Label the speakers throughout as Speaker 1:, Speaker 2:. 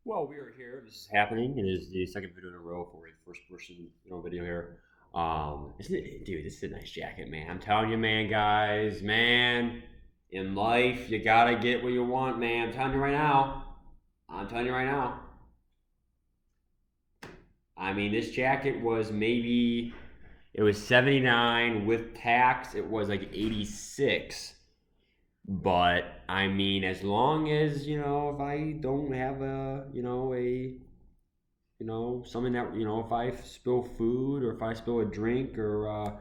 Speaker 1: Well, we are here. This is happening. It is the second video in a row for a first-person, video here. Isn't it, dude? This is a nice jacket, man. I'm telling you, man, guys, man. In life, you gotta get what you want, man. I'm telling you right now. I'm telling you right now. I mean, this jacket was maybe it was 79 with tax. It was like 86. But I mean, as long as if I don't have something that if I spill food or if I spill a drink or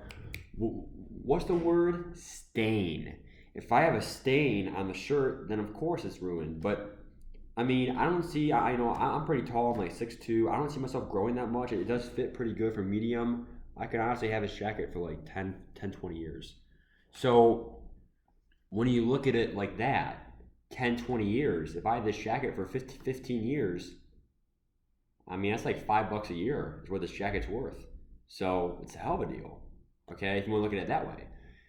Speaker 1: what's the word? Stain. If I have a stain on the shirt, then of course it's ruined. But I mean, I don't see. I'm pretty tall. I'm like 6'2". I don't see myself growing that much. It does fit pretty good for medium. I could honestly have this jacket for like 20 years. So when you look at it like that, 10, 20 years, if I had this jacket for 15 years, I mean, that's like $5 a year is what this jacket's worth. So it's a hell of a deal, okay, if you want to look at it that way.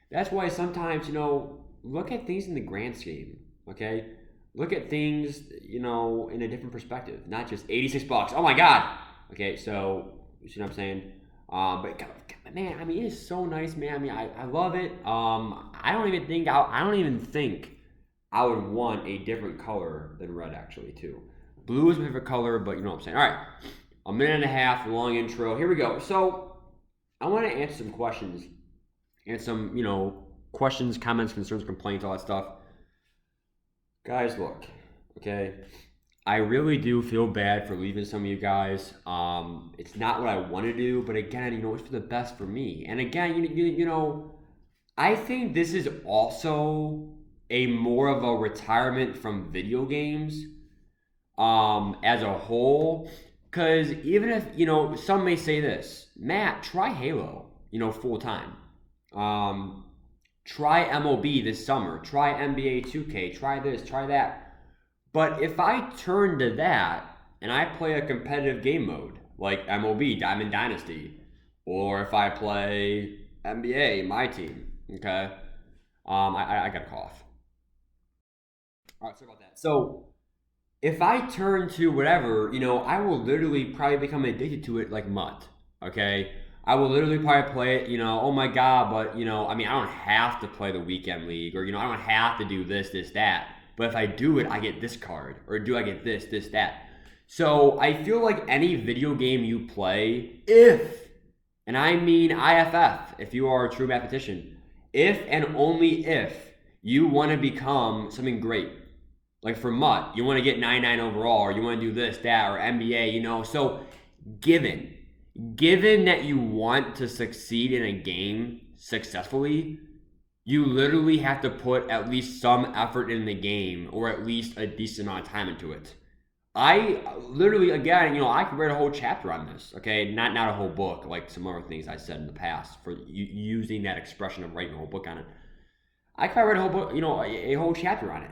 Speaker 1: That's why sometimes, look at things in the grand scheme, okay? Look at things, in a different perspective, not just $86. Oh my God. Okay, so you see what I'm saying? But man, I mean, it is so nice, man. I mean, I love it. I don't even think I would want a different color than red, actually, too. Blue is my favorite color, but you know what I'm saying. All right, a minute and a half, long intro. Here we go. So I want to answer some questions and some, questions, comments, concerns, complaints, all that stuff. Guys, look, okay. I really do feel bad for leaving some of you guys. It's not what I want to do, but again, it's for the best for me. And again, I think this is also a more of a retirement from video games, as a whole. Because even if, some may say this, Matt, try Halo, full time. Try MLB this summer. Try NBA 2K. Try this, try that. But if I turn to that and I play a competitive game mode like MLB, Diamond Dynasty, or if I play NBA, my team, okay, I got a cough. All right, sorry about that. So if I turn to whatever, I will literally probably become addicted to it like MUT, okay? I will literally probably play it, oh my God, but, I mean, I don't have to play the weekend league or, I don't have to do this, that. But if I do it, I get this card. Or do I get this, that? So I feel like any video game you play, and I mean IFF, if you are a true mathematician, if and only if you want to become something great. Like for MUT, you want to get 99 overall, or you want to do this, that, or NBA, So given that you want to succeed in a game successfully, you literally have to put at least some effort in the game or at least a decent amount of time into it. I literally, again, I could write a whole chapter on this, okay? Not a whole book like some other things I said in the past for using that expression of writing a whole book on it. I could write a whole book, a whole chapter on it.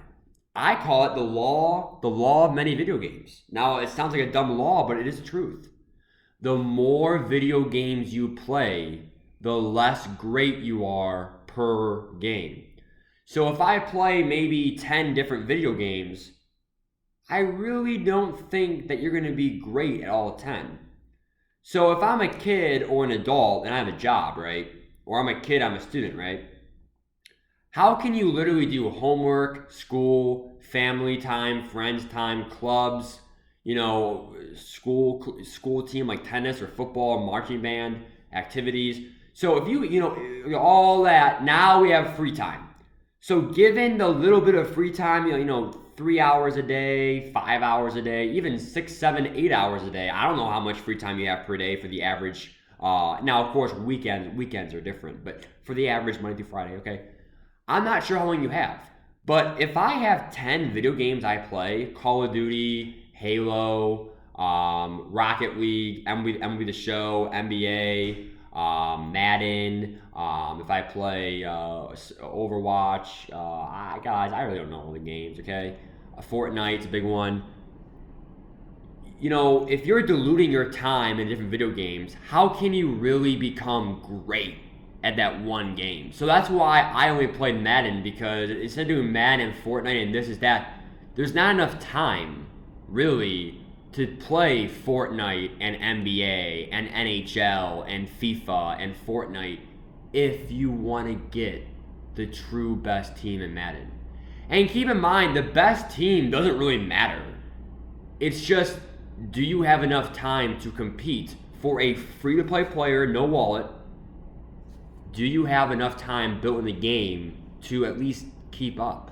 Speaker 1: I call it the law of many video games. Now, it sounds like a dumb law, but it is the truth. The more video games you play, the less great you are per game. So if I play maybe 10 different video games, I really don't think that you're going to be great at all 10. So if I'm a kid or an adult and I have a job, right? Or I'm a kid, I'm a student, right? How can you literally do homework, school, family time, friends time, clubs, school team like tennis or football, marching band, activities? So if you all that, now we have free time. So given the little bit of free time, 3 hours a day, 5 hours a day, even 6, 7, 8 hours a day. I don't know how much free time you have per day for the average. Now, of course, weekends are different, but for the average Monday through Friday, okay? I'm not sure how long you have. But if I have 10 video games I play, Call of Duty, Halo, Rocket League, MLB The Show, NBA, Madden, if I play Overwatch, guys, I really don't know all the games, okay? Fortnite's a big one. If you're diluting your time in different video games, how can you really become great at that one game? So that's why I only played Madden, because instead of doing Madden and Fortnite and this is that, there's not enough time, really, to play Fortnite and NBA and NHL and FIFA and Fortnite if you want to get the true best team in Madden. And keep in mind, the best team doesn't really matter. It's just, do you have enough time to compete for a free-to-play player, no wallet? Do you have enough time built in the game to at least keep up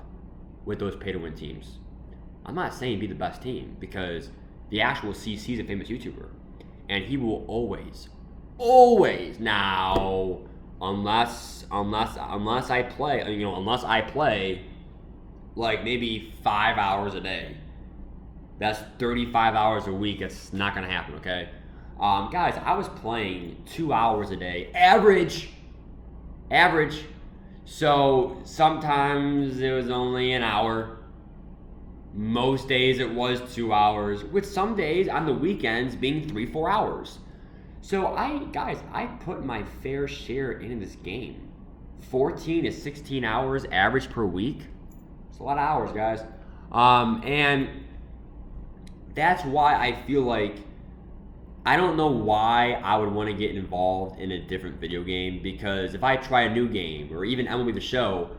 Speaker 1: with those pay-to-win teams? I'm not saying be the best team, because the actual CC is a famous YouTuber, and he will always now, unless I play like maybe 5 hours a day. That's 35 hours a week. It's not gonna happen, okay? Guys, I was playing 2 hours a day, average. So sometimes it was only an hour. Most days it was 2 hours, with some days on the weekends being 3-4 hours. So I put my fair share into this game. 14 to 16 hours average per week. It's a lot of hours, guys. And that's why I feel like, I don't know why I would want to get involved in a different video game, because if I try a new game, or even MLB The Show,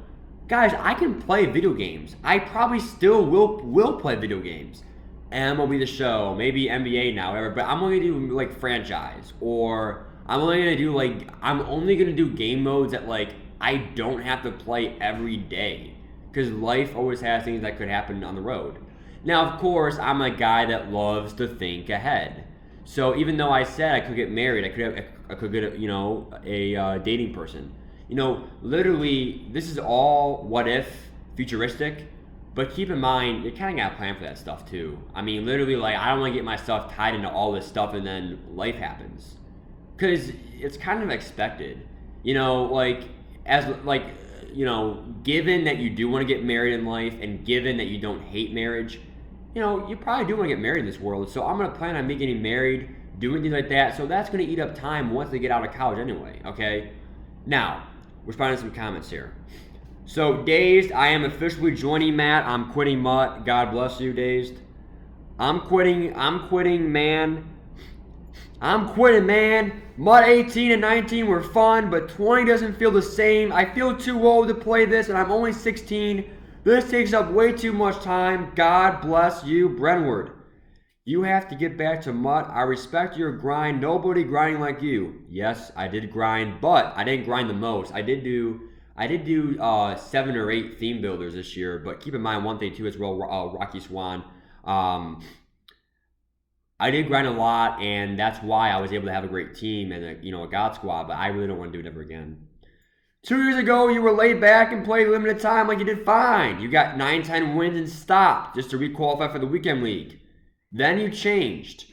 Speaker 1: guys, I can play video games. I probably still will play video games. MLB The Show, maybe NBA now, whatever, but I'm only gonna do like franchise, or I'm only gonna do game modes that like I don't have to play every day, because life always has things that could happen on the road. Now, of course, I'm a guy that loves to think ahead. So even though I said I could get married, I could get a dating person. Literally, this is all what if, futuristic. But keep in mind, you kind of got to plan for that stuff too. I mean, literally, like, I don't want to get myself tied into all this stuff and then life happens. Because it's kind of expected. Given that you do want to get married in life, and given that you don't hate marriage, you probably do want to get married in this world. So I'm going to plan on me getting married, doing things like that. So that's going to eat up time once they get out of college anyway, okay? Now, we're responding to some comments here. So, Dazed, I am officially joining Matt. I'm quitting MUT. God bless you, Dazed. I'm quitting, man. MUT 18 and 19 were fun, but 20 doesn't feel the same. I feel too old to play this, and I'm only 16. This takes up way too much time. God bless you, Brentwood. You have to get back to MUT. I respect your grind. Nobody grinding like you. Yes, I did grind, but I didn't grind the most. I did do 7 or 8 theme builders this year, but keep in mind one thing too as well, Rocky Swan. I did grind a lot, and that's why I was able to have a great team and a God squad, but I really don't want to do it ever again. 2 years ago, you were laid back and played limited time like you did fine. You got 9-10 wins and stopped just to re-qualify for the weekend league. Then you changed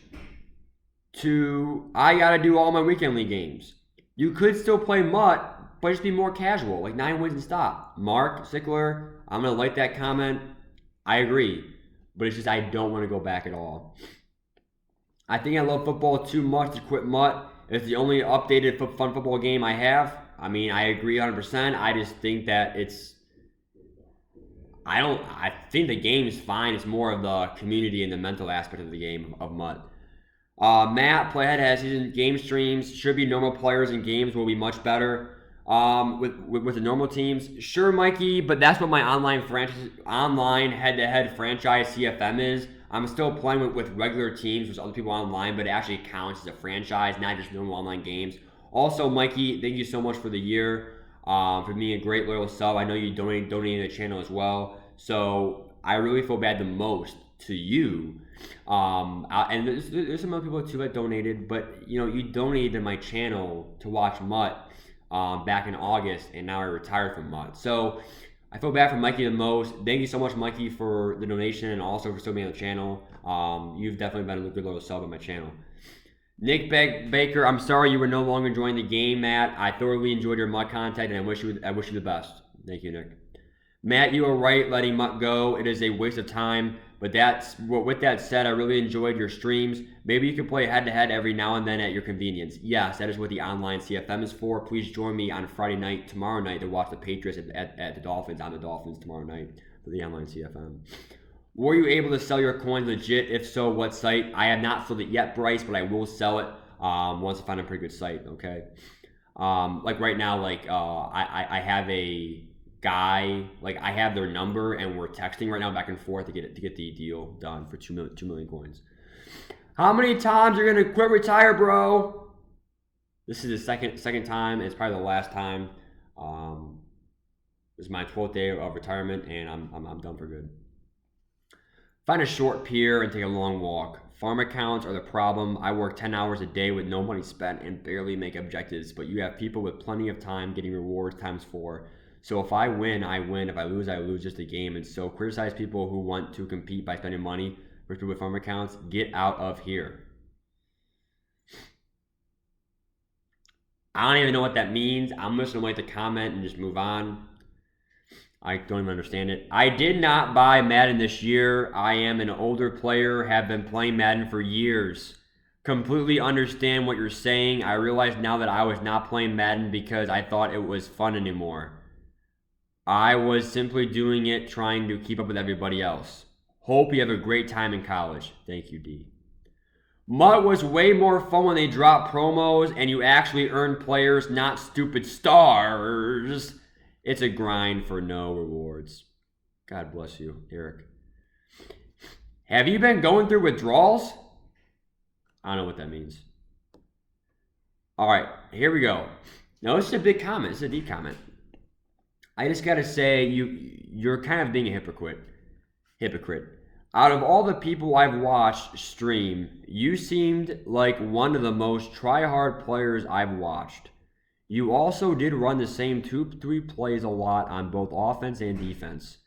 Speaker 1: to, I got to do all my weekend league games. You could still play MUT, but just be more casual, like 9 wins and stop. Mark Sickler, I'm going to like that comment. I agree, but it's just I don't want to go back at all. I think I love football too much to quit MUT. It's the only updated fun football game I have. I mean, I agree 100%. I just think that I think the game is fine. It's more of the community and the mental aspect of the game of MUT. Matt, Playhead has season game streams. Should be normal players and games will be much better with the normal teams. Sure, Mikey, but that's what my online head-to-head franchise CFM is. I'm still playing with regular teams with other people online, but it actually counts as a franchise, not just normal online games. Also, Mikey, thank you so much for the year, for being a great loyal sub. I know you donated to the channel as well, so I really feel bad the most to you. And there's some other people too that donated, but you donated to my channel to watch MUT back in August, and now I retired from MUT. So I feel bad for Mikey the most. Thank you so much, Mikey, for the donation and also for still being on the channel. You've definitely been a good little sub on my channel. Nick Baker, I'm sorry you were no longer enjoying the game, Matt. I thoroughly enjoyed your MUT content, and I wish you the best. Thank you, Nick. Matt, you are right letting MUT go. It is a waste of time. But with that said, I really enjoyed your streams. Maybe you can play head-to-head every now and then at your convenience. Yes, that is what the online CFM is for. Please join me on Friday night, tomorrow night, to watch the Patriots at the Dolphins. On the Dolphins tomorrow night for the online CFM. Were you able to sell your coins legit? If so, what site? I have not sold it yet, Bryce, but I will sell it once I find a pretty good site. Okay. Like right now, like I have a guy, like I have their number, and we're texting right now back and forth to get the deal done for 2 million coins. How many times are you gonna quit retire, bro? This is the second time. And it's probably the last time. This is my 12th day of retirement, and I'm done for good. Find a short pier and take a long walk. Farm accounts are the problem. I work 10 hours a day with no money spent and barely make objectives, but you have people with plenty of time getting rewards times 4. So if I win, I win. If I lose, I lose. Just a game. And so criticize people who want to compete by spending money for people with farm accounts. Get out of here. I don't even know what that means. I'm just going to wait the comment and just move on. I don't even understand it. I did not buy Madden this year. I am an older player, have been playing Madden for years. Completely understand what you're saying. I realize now that I was not playing Madden because I thought it was fun anymore. I was simply doing it trying to keep up with everybody else. Hope you have a great time in college. Thank you, D. MUT was way more fun when they dropped promos and you actually earned players, not stupid stars. It's a grind for no rewards. God bless you, Eric. Have you been going through withdrawals? I don't know what that means. All right, here we go. Now, this is a big comment. This is a deep comment. I just got to say, you're kind of being a hypocrite. Out of all the people I've watched stream, you seemed like one of the most try-hard players I've watched. You also did run the same 2-3 plays a lot on both offense and defense.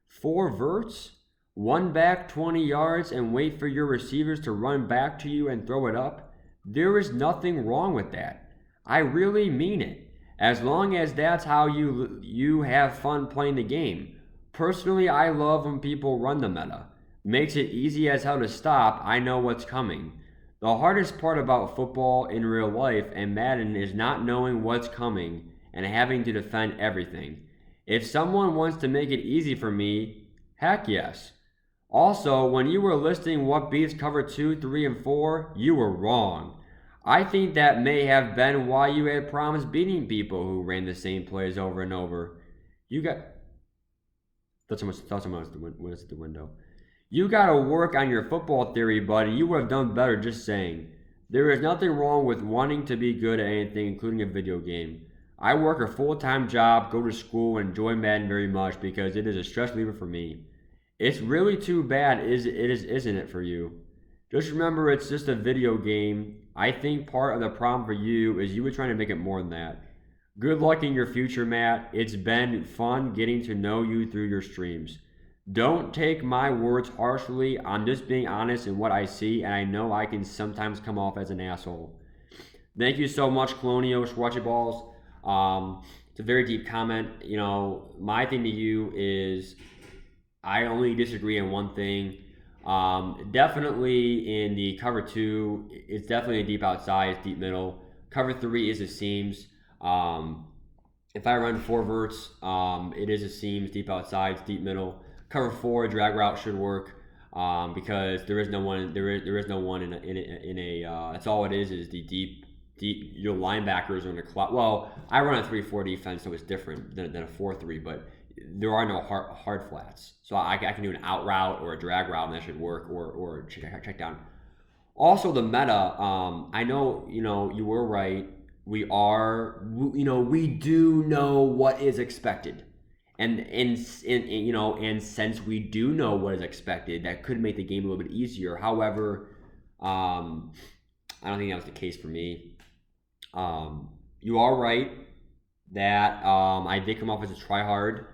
Speaker 1: 4 verts, 1 back 20 yards, and wait for your receivers to run back to you and throw it up. There is nothing wrong with that. I really mean it. As long as that's how you have fun playing the game. Personally, I love when people run the meta. Makes it easy as hell to stop. I know what's coming. The hardest part about football in real life and Madden is not knowing what's coming and having to defend everything. If someone wants to make it easy for me, heck yes. Also, when you were listing what beats cover 2, 3, and 4, you were wrong. I think that may have been why you had problems beating people who ran the same plays over and over. You got... Thought someone was at the window. You gotta work on your football theory, buddy. You would have done better, just saying. There is nothing wrong with wanting to be good at anything, including a video game. I work a full-time job, go to school, and enjoy Madden very much because it is a stress reliever for me. It's really too bad, isn't it, for you? Just remember, it's just a video game. I think part of the problem for you is you were trying to make it more than that. Good luck in your future, Matt. It's been fun getting to know you through your streams. Don't take my words harshly. I'm just being honest in what I see, and I know I can sometimes come off as an asshole. Thank you so much, Colonial Swatchy Balls. It's a very deep comment. You know, my thing to you is I only disagree on one thing. Definitely in the cover 2, it's definitely a deep outside, it's deep middle. Cover 3 is a seams. If I run 4 verts, it is a seams, deep outside, it's deep middle. Cover 4 drag route should work because there is no one. There is no one in a. That's all it is the deep. Your linebackers are in a cloud. Well, I run a 3-4 defense, so it's different than a 4-3. But there are no hard flats, so I can do an out route or a drag route, and that should work. Or check down. Also, the meta. I know you were right. We do know what is expected. And since we do know what is expected, that could make the game a little bit easier. However, I don't think that was the case for me. You are right that I did come off as a tryhard.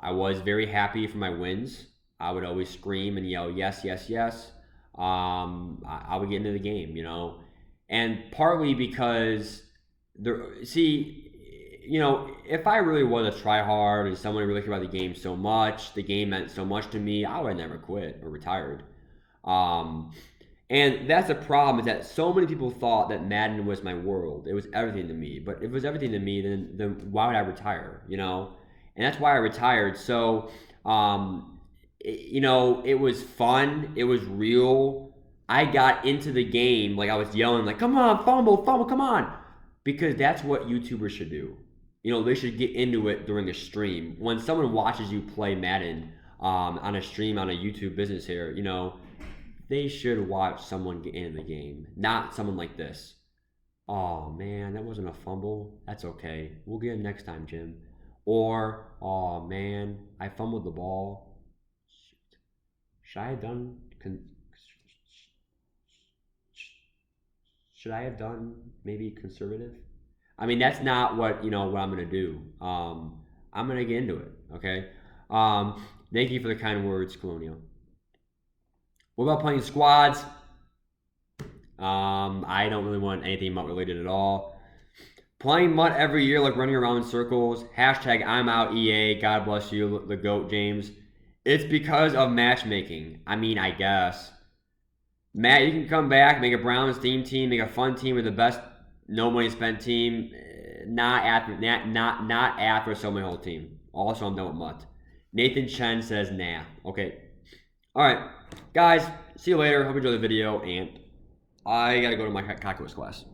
Speaker 1: I was very happy for my wins. I would always scream and yell, yes, yes, yes. I would get into the game, and partly because if I really was a tryhard and someone really cared about the game so much, the game meant so much to me, I would have never quit or retired. And that's the problem, is that so many people thought that Madden was my world. It was everything to me. But if it was everything to me, then why would I retire, And that's why I retired. So you know, it was fun. It was real. I got into the game like I was yelling like, "Come on, fumble, fumble, come on," because that's what YouTubers should do. You know, they should get into it during a stream. When someone watches you play Madden on a stream on a YouTube business here, you know, they should watch someone get into the game, not someone like this. Oh man, that wasn't a fumble. That's okay. We'll get it next time, Jim. Or, oh man, I fumbled the ball. Shoot. Should I have done? Should I have done maybe conservative? I mean, that's not what what I'm gonna do. I'm gonna get into it. Okay. Thank you for the kind words, Colonial. What about playing squads? I don't really want anything MUT related at all. Playing MUT every year, like running around in circles. Hashtag I'm out EA. God bless you, the GOAT, James. It's because of matchmaking. I mean, I guess. Matt, you can come back, make a Browns theme team, make a fun team with the best no money spent team. Not after so my whole team. Also, I'm done with MUT. Nathan Chen says nah. Okay. Alright. Guys, see you later. Hope you enjoyed the video, and I gotta go to my calculus class.